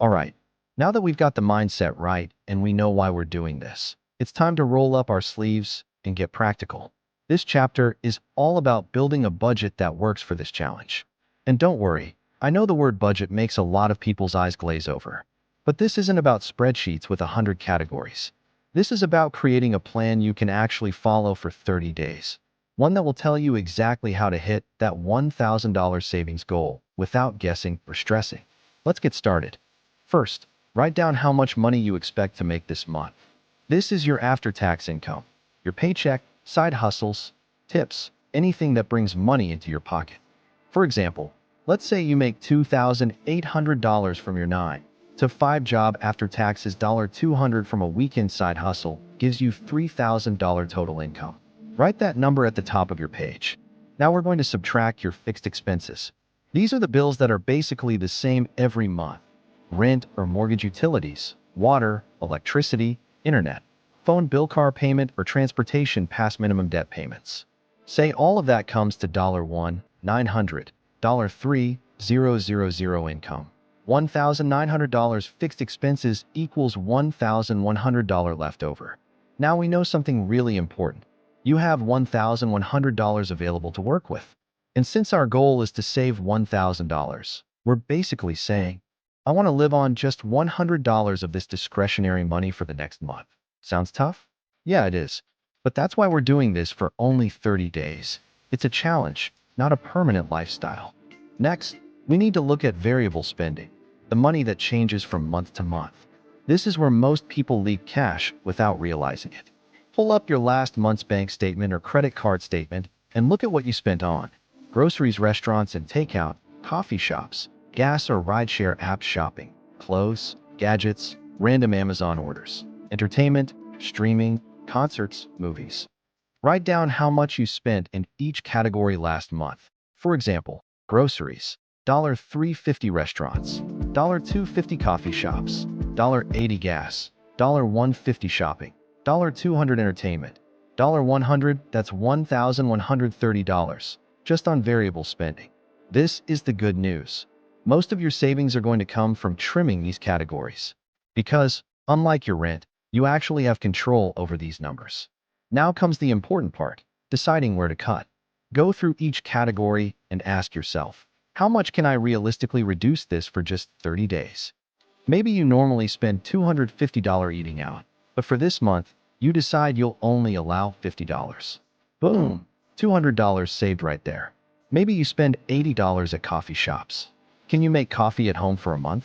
Alright, now that we've got the mindset right and we know why we're doing this, it's time to roll up our sleeves and get practical. This chapter is all about building a budget that works for this challenge. And don't worry, I know the word budget makes a lot of people's eyes glaze over. But this isn't about spreadsheets with 100 categories. This is about creating a plan you can actually follow for 30 days. One that will tell you exactly how to hit that $1,000 savings goal without guessing or stressing. Let's get started. First, write down how much money you expect to make this month. This is your after-tax income, your paycheck, side hustles, tips, anything that brings money into your pocket. For example, let's say you make $2,800 from your 9 to 5 job after taxes. $200 from a weekend side hustle gives you $3,000 total income. Write that number at the top of your page. Now we're going to subtract your fixed expenses. These are the bills that are basically the same every month. Rent or mortgage, utilities, water, electricity, internet, phone bill, car payment, or transportation past minimum debt payments. Say all of that comes to $1,900, $3,000 income. $1,900 fixed expenses equals $1,100 left over. Now we know something really important. You have $1,100 available to work with. And since our goal is to save $1,000, we're basically saying, I want to live on just $100 of this discretionary money for the next month. Sounds tough? Yeah, it is. But that's why we're doing this for only 30 days. It's a challenge, not a permanent lifestyle. Next, we need to look at variable spending, the money that changes from month to month. This is where most people leak cash without realizing it. Pull up your last month's bank statement or credit card statement and look at what you spent on groceries, restaurants and takeout, coffee shops, gas or rideshare apps, shopping, clothes, gadgets, random Amazon orders, entertainment, streaming, concerts, movies. Write down how much you spent in each category last month. For example, groceries, $3.50 restaurants, $2.50 coffee shops, $1.80 gas, $1.50 shopping, $200 entertainment, $100, that's $1,130 just on variable spending. This is the good news. Most of your savings are going to come from trimming these categories. Because, unlike your rent, you actually have control over these numbers. Now comes the important part, deciding where to cut. Go through each category and ask yourself, how much can I realistically reduce this for just 30 days? Maybe you normally spend $250 eating out, but for this month, you decide you'll only allow $50. Boom! $200 saved right there. Maybe you spend $80 at coffee shops. Can you make coffee at home for a month?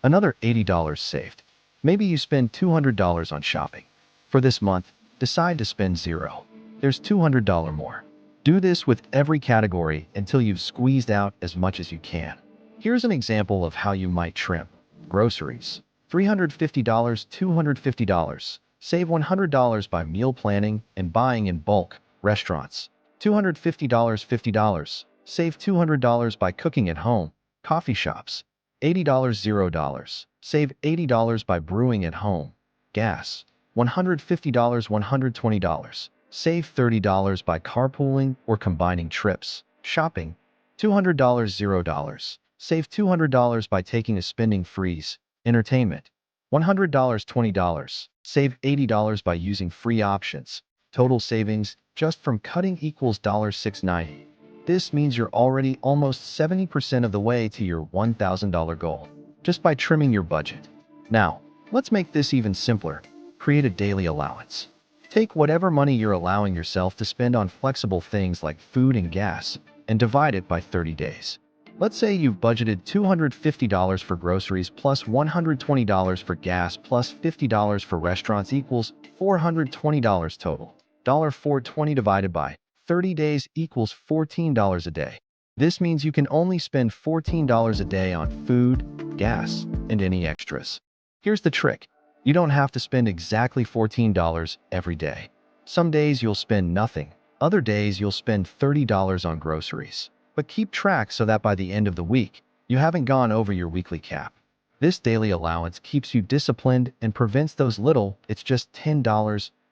Another $80 saved. Maybe you spend $200 on shopping. For this month, decide to spend zero. There's $200 more. Do this with every category until you've squeezed out as much as you can. Here's an example of how you might trim. Groceries. $350, $250. Save $100 by meal planning and buying in bulk. Restaurants. $250, $50. Save $200 by cooking at home. Coffee shops. $80, $0. Save $80 by brewing at home. Gas. $150, $120. Save $30 by carpooling or combining trips. Shopping. $200, $0. Save $200 by taking a spending freeze. Entertainment. $100, $20. Save $80 by using free options. Total savings just from cutting equals $690. This means you're already almost 70% of the way to your $1,000 goal, just by trimming your budget. Now, let's make this even simpler. Create a daily allowance. Take whatever money you're allowing yourself to spend on flexible things like food and gas, and divide it by 30 days. Let's say you've budgeted $250 for groceries plus $120 for gas plus $50 for restaurants equals $420 total. $420 divided by 30 days equals $14 a day. This means you can only spend $14 a day on food, gas, and any extras. Here's the trick. You don't have to spend exactly $14 every day. Some days you'll spend nothing. Other days you'll spend $30 on groceries. But keep track so that by the end of the week, you haven't gone over your weekly cap. This daily allowance keeps you disciplined and prevents those little, it's just $10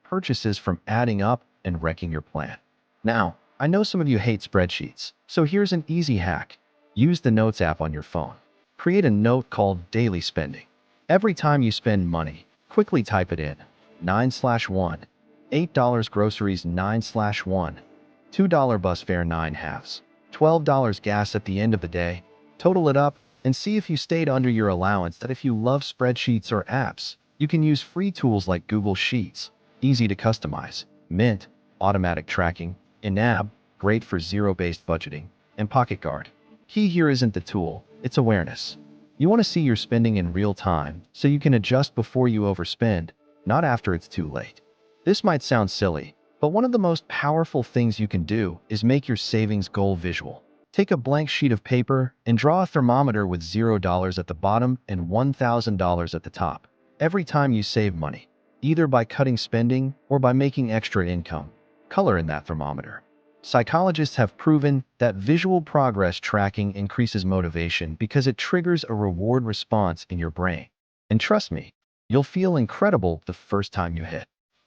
purchases from adding up and wrecking your plan. Now, I know some of you hate spreadsheets, so here's an easy hack. Use the Notes app on your phone. Create a note called daily spending. Every time you spend money, quickly type it in. 9/1. $8 groceries 9/1. $2 bus fare 9 halves. $12 gas at the end of the day. Total it up and see if you stayed under your allowance. That if you love spreadsheets or apps, you can use free tools like Google Sheets, easy to customize, Mint, automatic tracking, Inab, great for zero-based budgeting, and Pocket Guard. Key here isn't the tool, it's awareness. You want to see your spending in real time so you can adjust before you overspend, not after it's too late. This might sound silly, but one of the most powerful things you can do is make your savings goal visual. Take a blank sheet of paper and draw a thermometer with $0 at the bottom and $1,000 at the top. Every time you save money, either by cutting spending or by making extra income, color in that thermometer. Psychologists have proven that visual progress tracking increases motivation because it triggers a reward response in your brain. And trust me, you'll feel incredible the first time you hit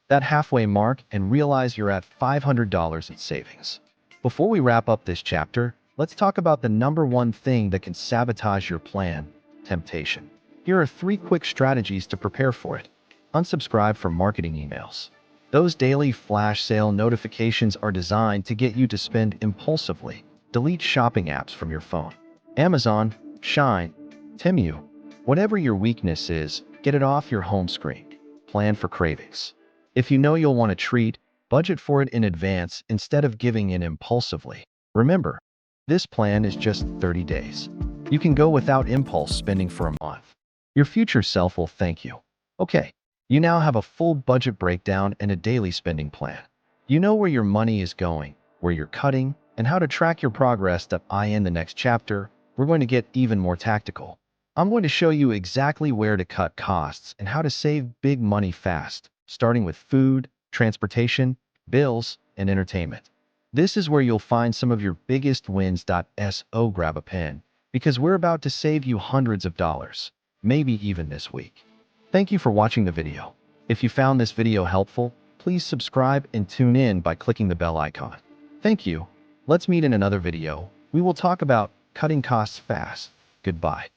that halfway mark and realize you're at $500 in savings. Before we wrap up this chapter, let's talk about the number one thing that can sabotage your plan: temptation. Here are 3 quick strategies to prepare for it. Unsubscribe from marketing emails. Those daily flash sale notifications are designed to get you to spend impulsively. Delete shopping apps from your phone. Amazon, Shine, Tumia, whatever your weakness is, get it off your home screen. Plan for cravings. If you know you'll want a treat, budget for it in advance instead of giving in impulsively. Remember, this plan is just 30 days. You can go without impulse spending for a month. Your future self will thank you. Okay. You now have a full budget breakdown and a daily spending plan. You know where your money is going, where you're cutting, and how to track your progress. In the next chapter, we're going to get even more tactical. I'm going to show you exactly where to cut costs and how to save big money fast, starting with food, transportation, bills, and entertainment. This is where you'll find some of your biggest wins. So grab a pen, because we're about to save you hundreds of dollars, maybe even this week. Thank you for watching the video. If you found this video helpful, please subscribe and tune in by clicking the bell icon. Thank you. Let's meet in another video. We will talk about cutting costs fast. Goodbye.